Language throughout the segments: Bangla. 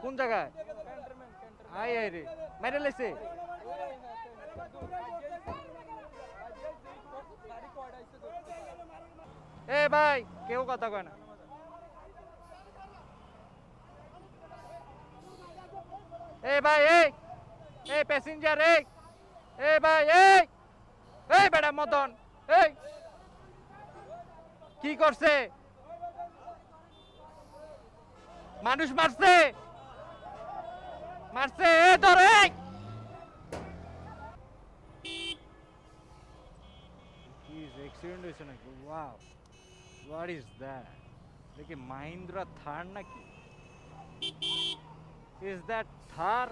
কোন জায়গায়? আই আই রে মেরে লেছে। এ ভাই কেউ কথা কয় না। এ ভাই এই প্যাসেঞ্জার এ ভাই এই বেটা মদন এই কি করছে? মানুষ মারছে মারছে এ ধরে কি অ্যাক্সিডেন্ট হয়েছে নাকি? Wow what is that? দেখি মাহিন্দ্রা থার নাকি? ইজ দ্যাট থার?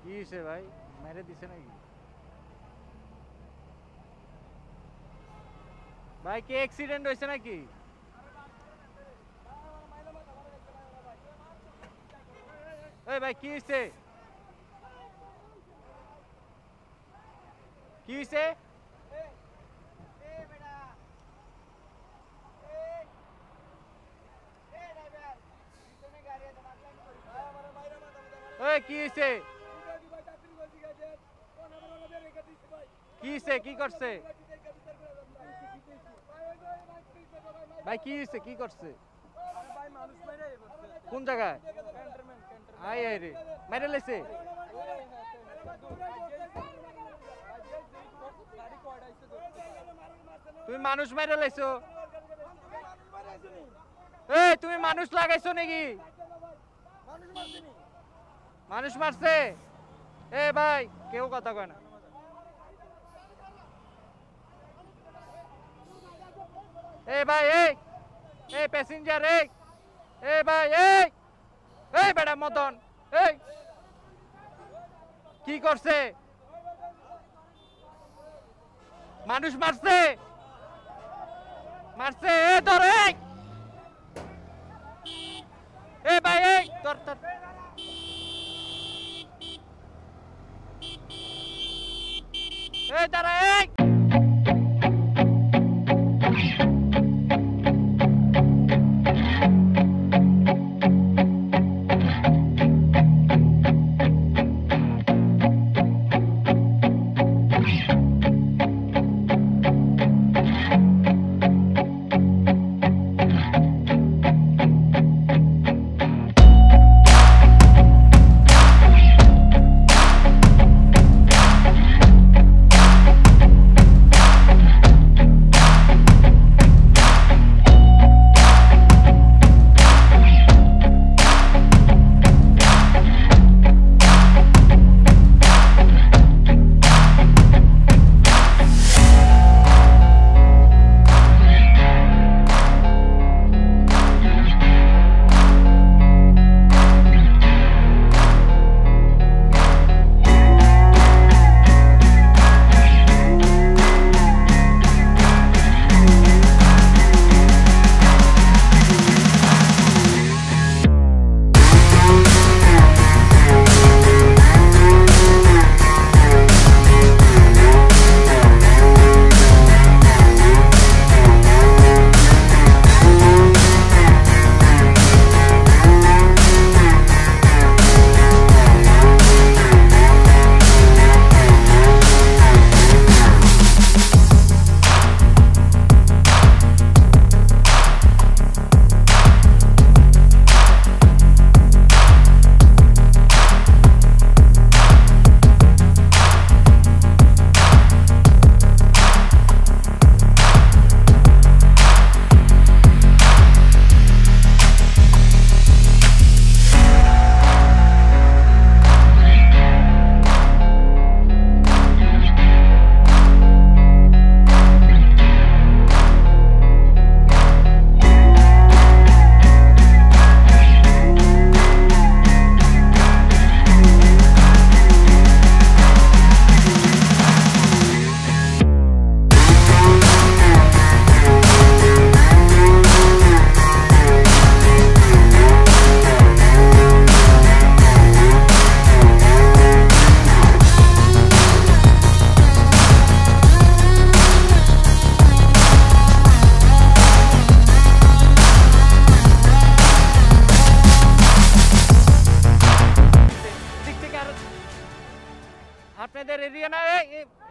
কি হয়েছে ভাই? মেরে দিছে নাকি ভাই? কি অ্যাক্সিডেন্ট হয়েছে নাকি? এই ভাই কি হয়েছে? কি হয়েছে? ওই কি হয়েছে? কি হয়েছে? কি করছে ভাই? কি হয়েছে? কি করছে? কোন জায়গায়? আই আই রে মেরে লেছে। তুমি মানুষ মেরে লাইছো? এই তুমি মানুষ লাগাইছো নাকি? মানুষ মারছে? এ ভাই কেউ কথা কয় না। এ ভাই এই প্যাসেঞ্জার এ ভাই এই বেটা মদন এই কি করছে? মানুষ মারছে মারছে এ ধরে এ ভাই ধর ধর এই দাঁড়া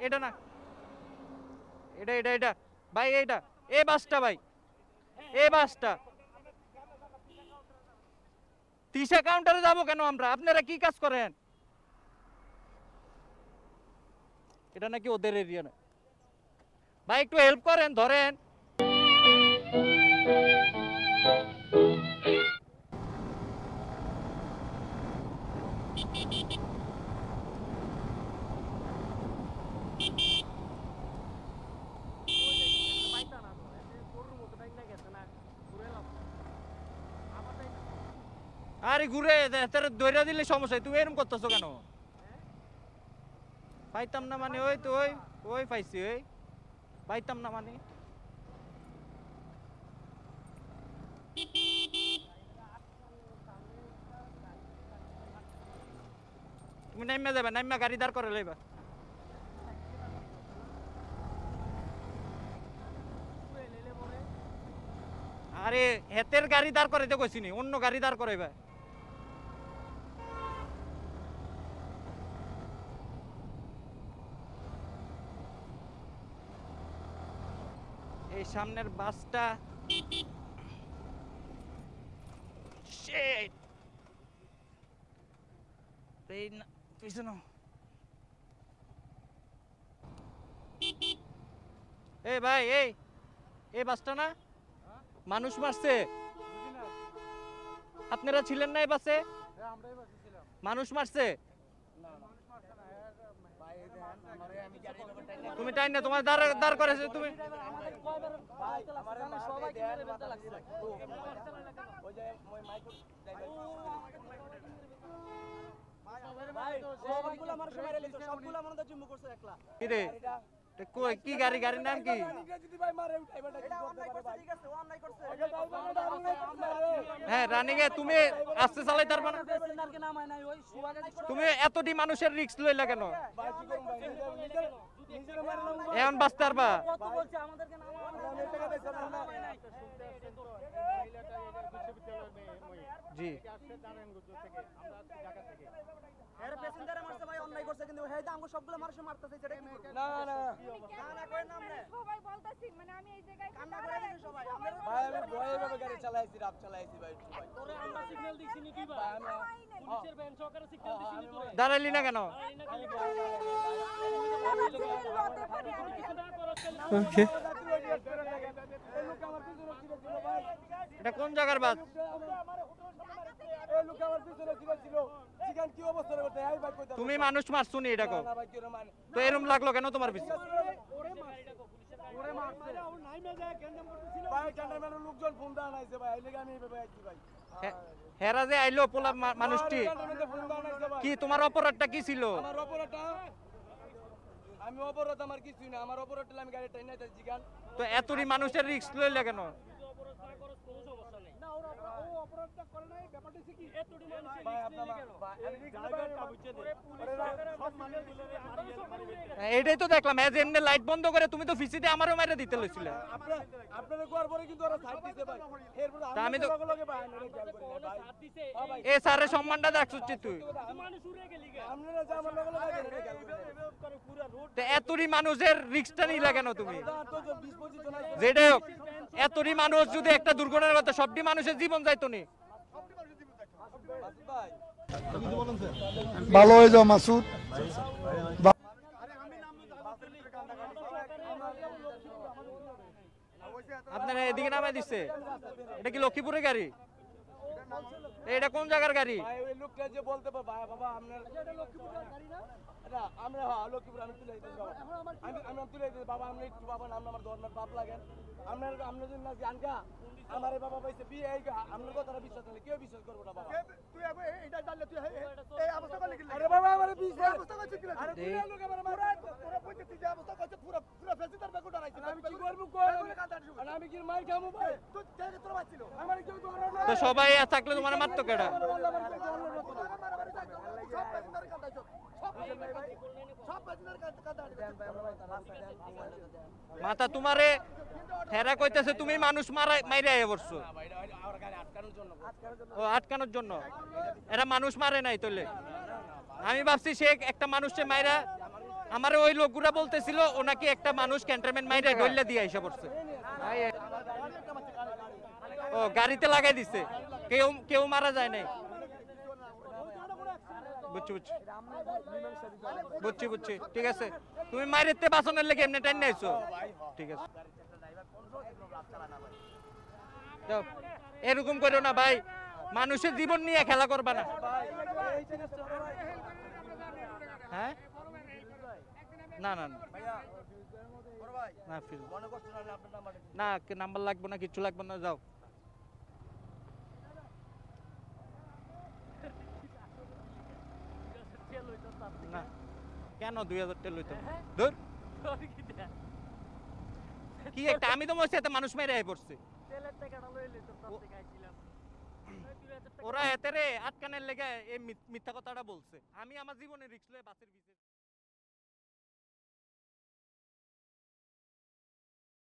এটা না, এটা এটা এটা ভাই, এইটা এই বাসটা ভাই, এই বাসটা। তিশা কাউন্টারে যাবো কেন আমরা? আপনারা কি কাজ করেন? এটা নাকি ওদের এরিয়া না ভাই, একটু হেল্প করেন, ধরেন। আরে ঘুরে তোর দইরা দিলে সমস্যা, তুই এরকম করতেছো কেন? পাইতাম না মানে, ওই তো ওই ওই পাইছি, ওই পাইতাম না মানে। তুমি নাইমা যাবে, নাইমা গাড়ি দাঁড় করে লইবা। আরে হেতের গাড়ি দাঁড় করে তো কইছিনি, অন্য গাড়ি দাঁড় করাইবা। এই সামনের বাসটা শিট, এই না পিছনে। এই ভাই, এই বাসটা না মানুষ মারছে? আপনারা ছিলেন না এই বাসে? মানুষ মারছে? তুমি টাইম না, তোমার দাঁড় করেছে তুমি। কি গাড়ি, গাড়ির নাম কি? হ্যাঁ রানিং এ তুমি আস্তে চালাই তার মানে? তুমি এতটি মানুষের রিস্ক লইলা কেন? এখন বাঁচতে পারবা? জি দাঁড়াইলি না কেন? এটা কোন জায়গার বাস? তুমি মানুষ মারছো নি এটা? তো এরকম লাগলো কেন তোমার পিছনে? হেরা যে আইলো পোলা মানুষটি, কি তোমার অপরাধটা কি ছিল? আমি অপরাধ আমার কিছুই না, আমার অপরাধ আমি গাড়ি টাইনা জিগান। তো এতটি মানুষের রিস্ক লইলে কেন? এটাই তো দেখলাম, এমনি লাইট বন্ধ করে তুমি তো ফিসিতে আমারও মাইরা দিতে লইছিলে। আমি তো এ স্যারের সম্মানটা দেখছিস তুই। এতটি মানুষের রিস্কটা নিলা কেন তুমি? যেটাই হোক, এতটি মানুষ যদি একটা দুর্ঘটনার কথা, সবটি মানুষের জীবন যাইতো নি। ভালো হয়ে যাও মাসুদ। আপনারা এদিকে নামাই দিচ্ছে, এটা কি লক্ষ্মীপুরের গাড়ি? এটা কোন জায়গার গাড়ি? লোকটা যে বলতে বাবা আপনার আমরা লক্ষ্মীপুর, আমি তুলে দিতে আমি তুলে দিতে বাবা, আপনি একটু বাবা নাম আমার ধর্মের বাপ লাগেন আপনার, আপনার জন্য জানকা আমার বাবা পাইছে বিয়ে, আপনার কথাটা বিশ্বাস করলে কেউ বিশ্বাস করবো না বাবা। তুই এইটা জানলে তুই এই অবস্থা করলি কি? আরে বাবা আমার বিয়ে অবস্থা করছিস কি? আরে তুই লোক আমার পুরো পয়সা তুই যে অবস্থা করছিস, পুরো পুরো ফেসে তার বেগুটা রাখছিস। আমি কি করব কই? আমি কি মার খামু ভাই? তুই কে তোর বাচ্চিল আমার কেউ তো না। তো সবাই থাকলে তোমার মারতো কেডা? মাথা তোমারে হেরা কইতেছে তুমি মানুষ মাইরে আইয়া পড়ছো। ও আটকানোর জন্য? এরা মানুষ মারে নাই তোলে? আমি ভাবছি সে একটা মানুষকে মাইরা আমার ওই লোকগুলা বলতেছিল ও নাকি একটা মানুষ ক্যান্টনমেন্ট মাইরে ডইলা দিয়ে এসে পড়ছে। ও গাড়িতে লাগাই দিছে, কেউ কেউ মারা যায় নাই। বুঝছি বুঝছি বুঝছি বুঝছি, ঠিক আছে। তুমি মাইরেতে বাসনের লেগে এমনি টাইম নাইছো, ঠিক আছে যাও। এরকম করো না ভাই, মানুষের জীবন নিয়ে খেলা করবা না। হ্যাঁ না না না না ফিল- না নাম্বার লাগবে না, কিছু লাগবে না, যাও। না কেন 2000 টাকা লইতাম? ধুর, কি একটা, আমি তো মনে হচ্ছে এতে মানুষ মেরে আই পড়ছে। ওরা এতে রে আটকানের লেগে এই মিথ্যা কথাটা বলছে। আমি আমার জীবনে রিস্ক লয়ে বাসের ভিতরে